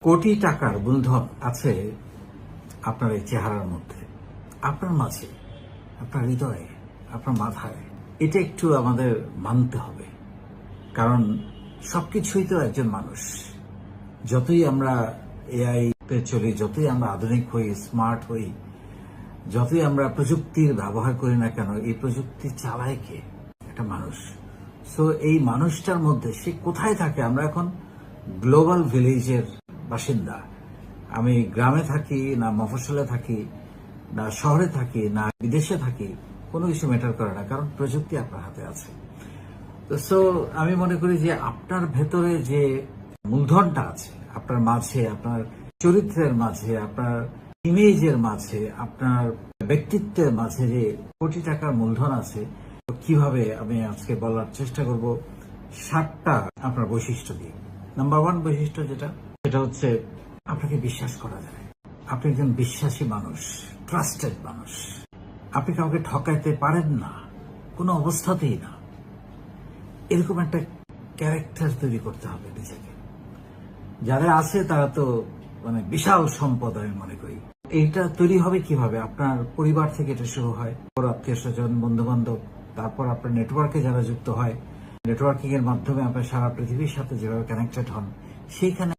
কোটি টাকার মূলধন আছে আপনার এই চেহারার মধ্যে, আপনার মাঝে, আপনার হৃদয়ে, আপনার মাথায়। এটা একটু আমাদের মানতে হবে, কারণ সবকিছুই তো একজন মানুষ। যতই আমরা এআই তে চলি, যতই আমরা আধুনিক হই, স্মার্ট হই, যতই আমরা প্রযুক্তির ব্যবহার করি না কেন, এই প্রযুক্তি চালায় কে? একটা মানুষ। সো এই মানুষটার মধ্যে সে কোথায় থাকে? আমরা এখন গ্লোবাল ভিলেজের বাসিন্দা। আমি গ্রামে থাকি না মফস্বলে থাকি না শহরে থাকি না বিদেশে থাকি, কোনো কিছু ম্যাটার করে না, কারণ প্রযুক্তি আপনার হাতে আছে। সো আমি মনে করি যে আপনার ভেতরে যে মূলধনটা আছে, আপনার মাঝে, আপনার চরিত্রের মাঝে, আপনার ইমেজের মাঝে, আপনার ব্যক্তিত্বের মাঝে যে কোটি টাকার মূলধন আছে, কিভাবে আমি আজকে বলার চেষ্টা করব 7টা আপনার বৈশিষ্ট্য দিয়ে। নাম্বার 1 বৈশিষ্ট্য সেটা হচ্ছে আপনাকে বিশ্বাস করা যায়। আপনি একজন বিশ্বাসী মানুষ, ট্রাস্টেড মানুষ। আপনি কাউকে ঠকাইতে পারেন না, কোনো অবস্থাতেই না। এরকম একটা ক্যারেক্টার তৈরি করতে হবে নিজেকে। যারা আছে তারা তো বিশাল সম্পদ আমি মনে করি। এইটা তৈরি হবে কিভাবে? আপনার পরিবার থেকে এটা শুরু হয়, আত্মীয় স্বজন, বন্ধু বান্ধব, তারপর আপনার নেটওয়ার্কে যারা যুক্ত হয়, নেটওয়ার্কিং এর মাধ্যমে আপনার সারা পৃথিবীর সাথে যেভাবে কানেক্টেড হন, সেইখানে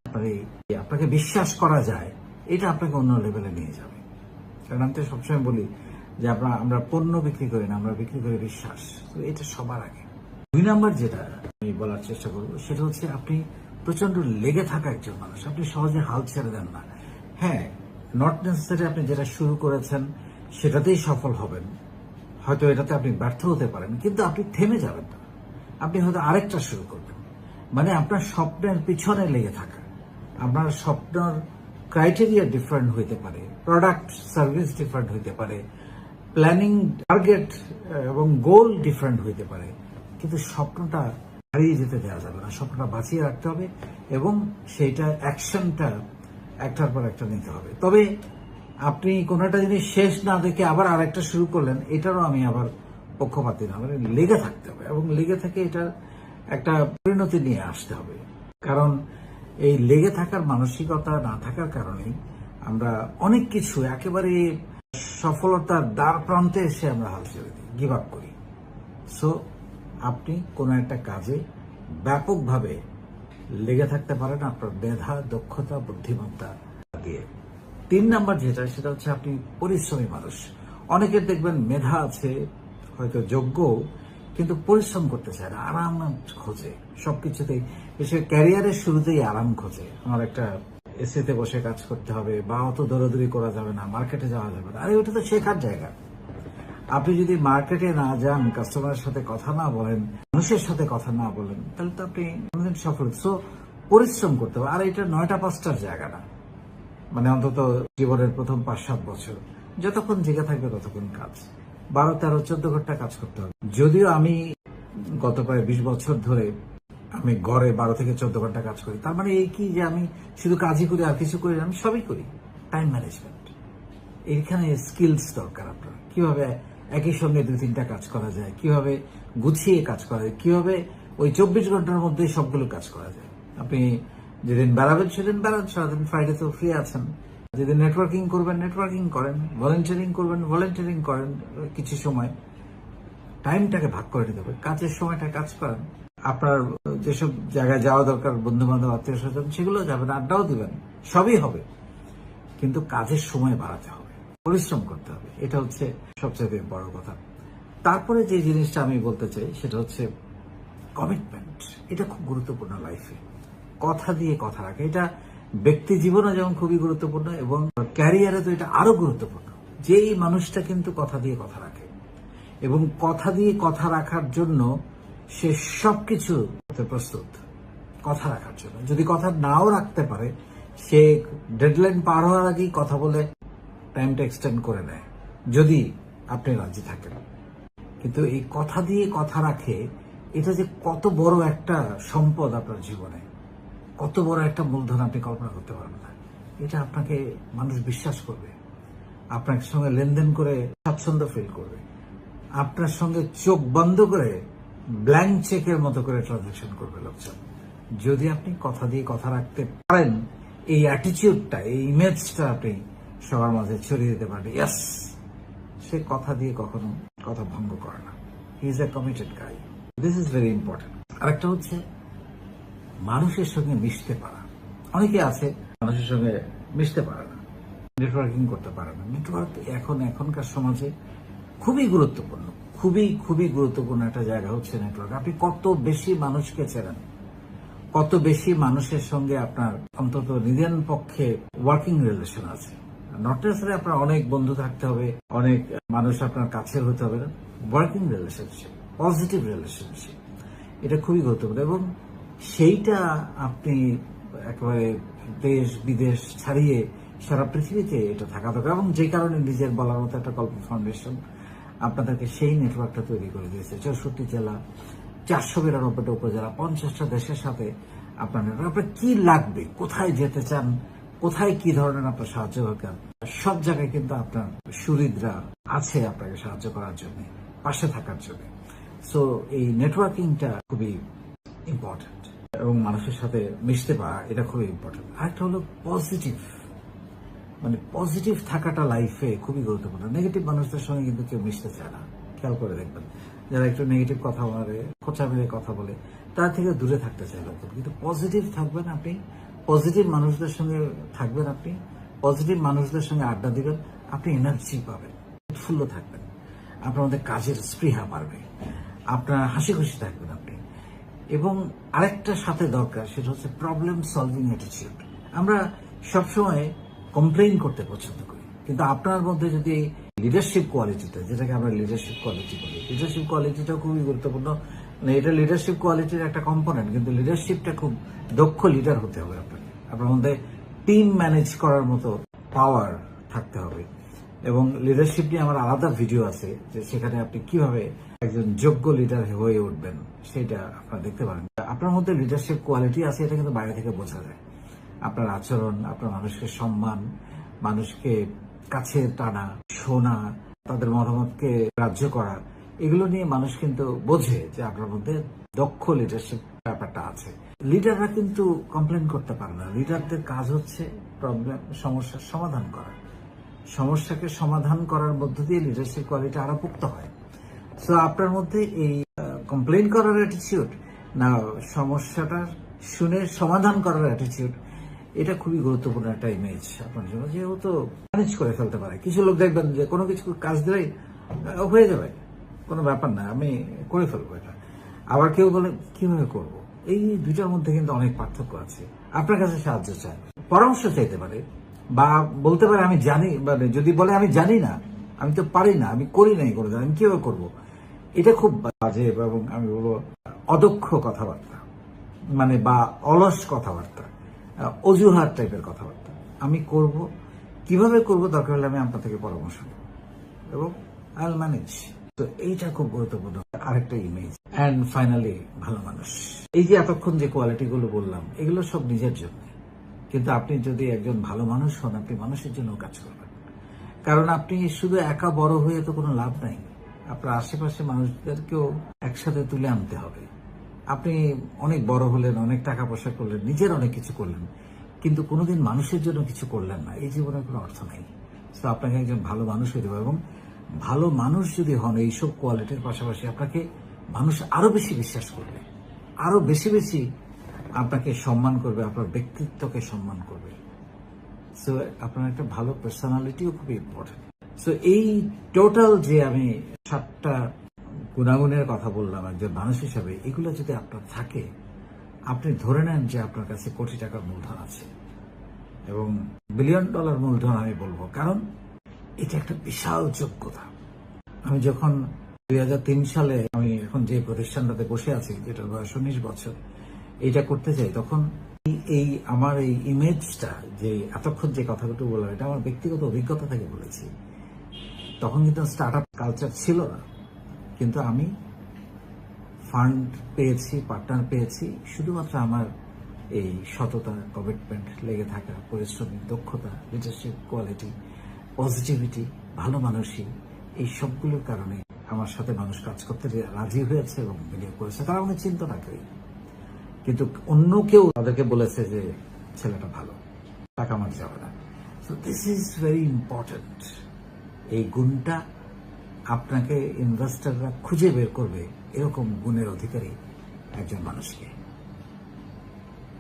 আপনাকে বিশ্বাস করা যায়, এটা আপনাকে অন্য লেভেলে নিয়ে যাবে। কারণ আমি তো সবসময় বলি যে আমরা পণ্য বিক্রি করি না, আমরা বিক্রি করি বিশ্বাস। তো এটা সবার আগে। 2 নাম্বার যেটা আমি বলার চেষ্টা করবো, সেটা হচ্ছে আপনি প্রচন্ড লেগে থাকা একজন মানুষ। আপনি সহজে হাল ছেড়ে দেন না। হ্যাঁ, নট নেসেসারি আপনি যেটা শুরু করেছেন সেটাতেই সফল হবেন, হয়তো এটাতে আপনি ব্যর্থ হতে পারেন, কিন্তু আপনি থেমে যাবেন না। আপনি হয়তো আরেকটা শুরু করবেন। আপনার স্বপ্নের পিছনে লেগে থাকা। আপনার স্বপ্নের ক্রাইটেরিয়া ডিফারেন্ট হইতে পারে, প্রোডাক্ট সার্ভিস ডিফারেন্ট হইতে পারে, প্ল্যানিং, টার্গেট এবং গোল ডিফারেন্ট হইতে পারে, কিন্তু স্বপ্নটা হারিয়ে যেতে দেওয়া যাবে না। স্বপ্নটা বাঁচিয়ে রাখতে হবে এবং সেইটা অ্যাকশনটা একটার পর একটা নিতে হবে। তবে আপনি কোনো একটা জিনিস শেষ না দেখে আবার আরেকটা শুরু করলেন, এটারও আমি আবার পক্ষপাতী না। লেগে থাকতে হবে এবং লেগে থেকে এটা একটা পরিণতি নিয়ে আসতে হবে। কারণ এই লেগে থাকার মানসিকতা না থাকার কারণেই আমরা অনেক কিছু একেবারে সফলতার দ্বার প্রান্তে এসে আমরা হাল ছেড়ে দিই, গিভ আপ করি। সো আপনি কোনো একটা কাজে ব্যাপকভাবে লেগে থাকতে পারেন আপনার মেধা, দক্ষতা, বুদ্ধিমত্তা দিয়ে। 3 নাম্বার সেটা হচ্ছে আপনি পরিশ্রমী মানুষ। অনেকের দেখবেন মেধা আছে, হয়তো যোগ্য, কিন্তু পরিশ্রম করতে চায় না, আরাম খোঁজে সবকিছুতেই। বিশেষ ক্যারিয়ারের শুরুতেই আরাম খোঁজে। আমার একটা এসিতে বসে কাজ করতে হবে, বা অত দৌড়াদৌড়ি করা যাবে না, মার্কেটে যাওয়া যাবে না। আরে ওটা তো শেখার জায়গা। আপনি যদি মার্কেটে না যান, কাস্টমারের সাথে কথা না বলেন, মানুষের সাথে কথা না বলেন, তাহলে তো আপনি সফল। সো পরিশ্রম করতে হবে। আর এটা 9টা 5টার জায়গা না। অন্তত জীবনের প্রথম 5-7 বছর যতক্ষণ জেগে থাকবে ততক্ষণ কাজ। 12, 13, 14 ঘন্টা কাজ করতে হবে। যদিও আমি গত প্রায় 20 বছর ধরে আমি গড়ে 12 থেকে 14 ঘন্টা কাজ করি। তার এই কি যে আমি শুধু কাজই করি আর কিছু করি? আমি সবই করি। টাইম ম্যানেজমেন্ট, এইখানে স্কিলস দরকার আপনার। কিভাবে একই সঙ্গে 2-3টা কাজ করা যায়, কিভাবে গুছিয়ে কাজ করা যায়, কিভাবে ওই 24 ঘন্টার মধ্যে সবগুলো কাজ করা যায়। আপনি যেদিন বেড়াবেন সেদিন বেড়ান, সারাদিন ফ্রাইডে তো ফ্রি আছেন। যেদিন নেটওয়ার্কিং করবেন নেটওয়ার্কিং করেন, ভলেন্টিয়ারিং করবেন ভলেন্টিয়ারিং করেন। কিছু সময় টাইমটাকে ভাগ করে নিতে হবে, কাজের সময়টা কাজ করেন। আপনার যেসব জায়গায় যাওয়া দরকার, বন্ধু বান্ধব, আত্মীয় স্বজন, সেগুলো যাবেন, আড্ডাও দিবেন, সবই হবে, কিন্তু কাজের সময় বাড়াতে হবে, পরিশ্রম করতে হবে। এটা হচ্ছে সবচেয়ে বড় কথা। তারপরে যে জিনিসটা আমি বলতে চাই সেটা হচ্ছে কমিটমেন্ট। এটা খুব গুরুত্বপূর্ণ লাইফে। কথা দিয়ে কথা রাখা, এটা ব্যক্তি জীবনে যেমন খুবই গুরুত্বপূর্ণ এবং ক্যারিয়ারে তো এটা আরো গুরুত্বপূর্ণ। যেই মানুষটা কিন্তু কথা দিয়ে কথা রাখে এবং কথা দিয়ে কথা রাখার জন্য সে সবকিছু প্রস্তুত কথা রাখার জন্য। যদি কথা নাও রাখতে পারে, সে ডেডলাইন পার হওয়ার আগেই কথা বলে টাইমটা এক্সটেন্ড করে নেয়, যদি আপনি রাজি থাকেন। কিন্তু এই কথা দিয়ে কথা রাখে, এটা যে কত বড় একটা সম্পদ আপনার জীবনে, কত বড় একটা মূলধন আপনি কল্পনা করতে পারবেন না। এটা আপনাকে মানুষ বিশ্বাস করবে, আপনার সঙ্গে লেনদেন করে স্বাচ্ছন্দ্য ফিল করবে, আপনার সঙ্গে চোখ বন্ধ করে ব্ল্যাঙ্ক চেকের মতো করে ট্রানজাকশন করবে লোকজন। যদি আপনি কথা দিয়ে কথা রাখতে পারেন এই অ্যাটিটিউডটা, এই ইমেজটা আপনি সবার মাঝে ছড়িয়ে দিতে পারেন, ইয়াস, সে কথা দিয়ে কখনো কথা ভঙ্গ করে না। He is a committed guy. This is very important. আরেকটা হচ্ছে মানুষের সঙ্গে মিশতে পারা। অনেকে আছে মানুষের সঙ্গে মিশতে পারে না, নেটওয়ার্কিং করতে পারে না। নেটওয়ার্ক এখনকার সমাজে খুবই গুরুত্বপূর্ণ, খুবই গুরুত্বপূর্ণ একটা জায়গা হচ্ছে নেটওয়ার্ক। আপনি কত বেশি মানুষকে চেনেন, কত বেশি মানুষের সঙ্গে আপনার অন্তত নিজের পক্ষে ওয়ার্কিং রিলেশন আছে। নট নেসেসারি আপনার অনেক বন্ধু থাকতে হবে, অনেক মানুষ আপনার কাছের হতে হবে না। ওয়ার্কিং রিলেশনশিপ, পজিটিভ রিলেশনশিপ, এটা খুবই গুরুত্বপূর্ণ। এবং সেইটা আপনি একেবারে দেশ বিদেশ ছাড়িয়ে সারা পৃথিবীতে এটা থাকা দরকার। এবং যে কারণে নিজের বলার মতো একটা গল্প ফাউন্ডেশন আপনাদেরকে সেই নেটওয়ার্কটা তৈরি করে দিয়েছে। 64 জেলা, 492টা উপজেলা, 50টা দেশের সাথে আপনার কি লাগবে, কোথায় যেতে চান, কোথায় কি ধরনের আপনার সাহায্য দরকার, সব জায়গায় কিন্তু আপনার সুহৃদরা আছে আপনাকে সাহায্য করার জন্য, পাশে থাকার জন্য। সো এই নেটওয়ার্কিংটা খুবই ইম্পর্টেন্ট এবং মানুষের সাথে মিশতে পারা এটা খুবই ইম্পর্টেন্ট। আরেকটা হলো পজিটিভ, মানে পজিটিভ থাকাটা লাইফে খুবই গুরুত্বপূর্ণ। নেগেটিভ মানুষদের সঙ্গে কিন্তু কেউ মিশতে চায় না, খেয়াল করে দেখবেন। যারা একটু নেগেটিভ কথা বলে, খোঁচা মেরে কথা বলে, তার থেকে দূরে থাকতে চায় লোক। কিন্তু পজিটিভ থাকবেন আপনি, পজিটিভ মানুষদের সঙ্গে থাকবেন আপনি, পজিটিভ মানুষদের সঙ্গে আড্ডা দিবেন, আপনি এনার্জি পাবেন, উৎফুল্ল থাকবেন, আপনার মধ্যে কাজের স্পৃহা বাড়বে, আপনার হাসি খুশি থাকবেন আপনি। এবং আরেকটা সাথে দরকার, সেটা হচ্ছে প্রবলেম সলভিং অ্যাটিটিউড। আমরা সবসময় কমপ্লেইন করতে পছন্দ করি, কিন্তু আপনার মধ্যে যদি লিডারশিপ কোয়ালিটিটা, যেটাকে আমরা লিডারশিপ কোয়ালিটি বলি, লিডারশিপ কোয়ালিটিটাও খুবই গুরুত্বপূর্ণ। মানে এটা লিডারশিপ কোয়ালিটির একটা কম্পোনেন্ট, কিন্তু লিডারশিপটা খুব দক্ষ লিডার হতে হবে আপনাকে। আপনার মধ্যে টিম ম্যানেজ করার মতো পাওয়ার থাকতে হবে। এবং লিডারশিপ নিয়ে আমার আলাদা ভিডিও আছে, যে সেখানে আপনি কিভাবে একজন যোগ্য লিডার হয়ে উঠবেন সেটা আপনারা দেখতে পারেন। আপনার মধ্যে লিডারশিপ কোয়ালিটি আছে, এটা কিন্তু বাইরে থেকে বোঝা যায়। আপনার আচরণ, আপনার মানুষকে সম্মান, মানুষকে কাছে টানা, শোনা, তাদের মতামতকে গ্রাহ্য করা, এগুলো নিয়ে মানুষ কিন্তু বোঝে যে আপনার মধ্যে দক্ষ লিডারশিপ ব্যাপারটা আছে। লিডাররা কিন্তু কমপ্লেন করতে পারে না। লিডারদের কাজ হচ্ছে সমস্যার সমাধান করা। সমস্যাকে সমাধান করার মধ্য দিয়ে লিডারশিপ কোয়ালিটি আরো পোক্ত হয়। সো আপনার মধ্যে এই কমপ্লেন করার অ্যাটিটিউড না, সমস্যাটা শুনে সমাধান করার অ্যাটিটিউড, এটা খুবই গুরুত্বপূর্ণ একটা ইমেজ আপনার জন্য। যেহেতু ম্যানেজ করে ফেলতে পারে। কিছু লোক দেখবেন যে কোনো কিছু কাজ দিলেই হয়ে যাবে, কোনো ব্যাপার না, আমি করে ফেলবো এটা। আবার কেউ বলে কিভাবে করব। এই দুইটার মধ্যে কিন্তু অনেক পার্থক্য আছে। আপনার কাছে সাহায্য চায়, পরামর্শ চাইতে পারে, বা বলতে পারে আমি জানি, মানে যদি বলে আমি জানি না, আমি তো পারি না, আমি করি নাই করে আমি কিভাবে করবো, এটা খুব বাজে এবং আমি বলবো অদক্ষ কথাবার্তা, মানে বা অলস কথাবার্তা, অজুহাত টাইপের কথাবার্তা। আমি করব, কিভাবে করব, দরকার হলে আমি আপনার থেকে পরামর্শ নেব এবং আই উইল ম্যানেজ। তো এইটা খুব গুরুত্বপূর্ণ আরেকটা ইমেজ। অ্যান্ড ফাইনালি ভালো মানুষ। এই যে এতক্ষণ যে কোয়ালিটি গুলো বললাম, এগুলো সব নিজের জন্য, কিন্তু আপনি যদি একজন ভালো মানুষ হন, আপনি মানুষের জন্য কাজ করবেন। কারণ আপনি শুধু একা বড় হয়ে তো কোনো লাভ নাই, আপনার আশেপাশে মানুষদেরকেও একসাথে তুলে আনতে হবে। আপনি অনেক বড় হলেন, অনেক টাকা পয়সা করলেন, নিজের অনেক কিছু করলেন, কিন্তু কোনোদিন মানুষের জন্য কিছু করলেন না, এই জীবনের কোনো অর্থ নেই। তো আপনাকে একজন ভালো মানুষ হতে হবে। এবং ভালো মানুষ যদি হন, এইসব কোয়ালিটির পাশাপাশি আপনাকে মানুষ আরো বেশি বিশ্বাস করবে, আরো বেশি বেশি আপনাকে সম্মান করবে, আপনার ব্যক্তিত্বকে সম্মান করবে। সো আপনার একটা ভালো পার্সোনালিটিও খুবই ইম্পর্টেন্ট। সো এই টোটাল যে আমি 7টা গুণাগুণের কথা বললাম একজন মানুষ হিসাবে, এগুলো যদি আপনার থাকে, আপনি ধরে নেন যে আপনার কাছে কোটি টাকার মূলধন আছে, এবং $1 বিলিয়ন মূলধন আমি বলবো, কারণ এটা একটা বিশাল যোগ্যতা। আমি যখন 2003 সালে আমি এখন যে প্রতিষ্ঠানটাতে বসে আছি, যেটার বয়স 19 বছর, এইটা করতে চাই, তখন এই আমার এই ইমেজটা, যে এতক্ষণ যে কথাগুলো বললাম, এটা আমার ব্যক্তিগত অভিজ্ঞতা থেকে বলেছি। তখন কিন্তু স্টার্ট আপ কালচার ছিল না, কিন্তু আমি ফান্ড পেয়েছি, পার্টনার পেয়েছি শুধুমাত্র আমার এই সততা, কমিটমেন্ট, লেগে থাকা, পরিশ্রমিক দক্ষতা, লিডারশিপ কোয়ালিটি, পজিটিভিটি, ভালো মানসিক, এই সবগুলোর কারণে আমার সাথে মানুষ কাজ করতে রাজি হয়েছে এবং বিনিয়োগ করেছে। তারা অনেক চিন্তা না করি, কিন্তু অন্য কেউ তাদেরকে বলেছে যে ছেলেটা ভালো, টাকা মার যাবে না। So this is very important. এই গুণটা আপনাকে ইনভেস্টররা খুঁজে বের করবে, এরকম গুণের অধিকারী একজন মানুষকে।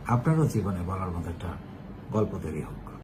আপনারও জীবনে বলার মতো একটা গল্প তৈরি হোক।